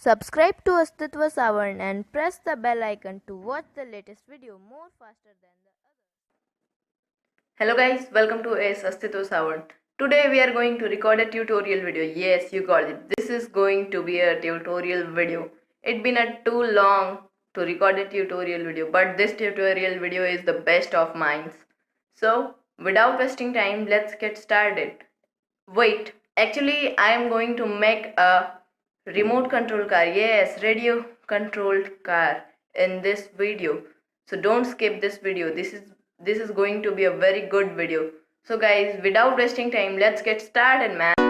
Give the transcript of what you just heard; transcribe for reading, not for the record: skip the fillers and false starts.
Subscribe to Astitva Savarn and press the bell icon to watch the latest video more faster than the others. Hello guys, welcome to Astitva Savarn. Today we are going to record a tutorial video. Yes, you got it. This is going to be a tutorial video. It's been too long to record a tutorial video, but this tutorial video is the best of mine. So, without wasting time, let's get started. Wait, actually I am going to make a remote control car. Yes, radio controlled car in this video. So don't skip this video. This is going to be a very good video. So guys, without wasting time, let's get started, man.